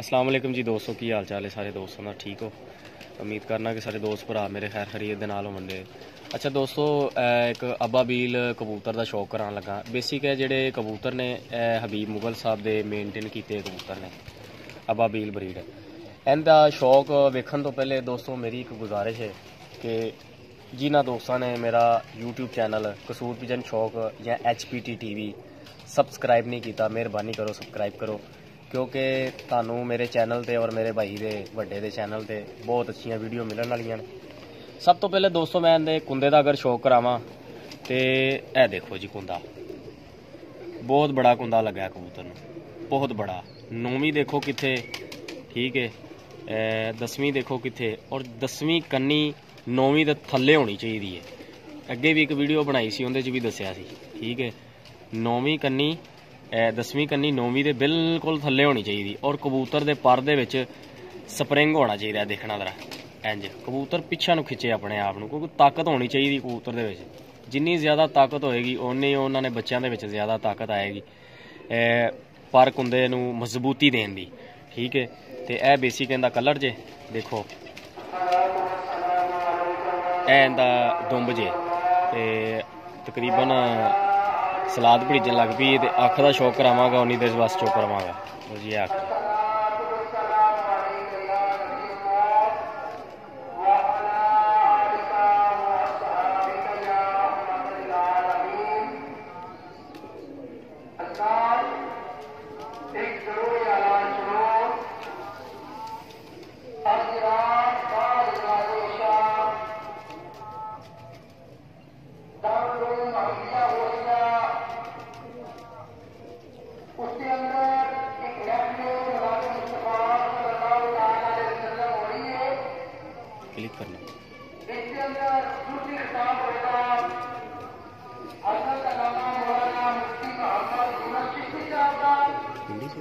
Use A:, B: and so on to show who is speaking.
A: अस्सलाम वालेकुम जी दोस्तों, की हाल चाल है सारे दोस्तों का? ठीक हो? उम्मीद करना कि सारे दोस्त भरा मेरे खैर खरीद दे नाल होंगे। अच्छा दोस्तों, एक अबाबील कबूतर का शौक करान लगा। बेसिक है जेडे कबूतर ने हबीब मुगल साहब के मेनटेन किए कबूतर ने अबाबील ब्रीड। इनका शौक वेखन तो पहले दोस्तों मेरी एक गुजारिश है कि जिन्होंने दोस्तों ने मेरा यूट्यूब चैनल कसूर पिजन शौक या HPT TV सबसक्राइब नहीं किया, मेहरबानी करो सबसक्राइब करो, क्योंकि थानू मेरे चैनल ते और मेरे भाई दे वड्डे दे चैनल ते बहुत अच्छी वीडियो मिलने वाली ने। सब तो पहले दोस्तों मैं इनके कुंदे का अगर शौक करावां तो यह देखो जी, कुंदा बहुत बड़ा कुंदा लगा है कबूतर नूं, बहुत बड़ा। 9वीं देखो कित्थे, ठीक है, 10वीं देखो कित्थे, और 10वीं कन्नी 9वीं दे थल्ले होनी चाहिए है। अगे भी एक वीडियो बनाई सी, उहदे च भी दस्सिया सी, ठीक है। 9वीं कन्नी 10वीं कन्नी 9वीं दे बिल्कुल थल्ले होनी चाहिए, और कबूतर दे पर दे विच स्प्रिंग होना चाहिए। देखना जरा इंज कबूतर पिछा नूं खिंचे अपने आप नूं, क्योंकि ताकत होनी चाहिए कबूतर दे विच। जिन्नी ज़्यादा ताकत होएगी उन्नी उन्होंने बच्चों के ज़्यादा ताकत आएगी पर कुंदे नूं मजबूती देने दी, ठीक है। तो यह बेसिक इनका कलर जे देखो, यह इनका दुंब जे, तकरीबन सलाद भड़ीजन लग पई। तो अख का शौक करावांगा उन्नी देर बस चुप रवांगा जी। अख क्लिक करना। हिंदी से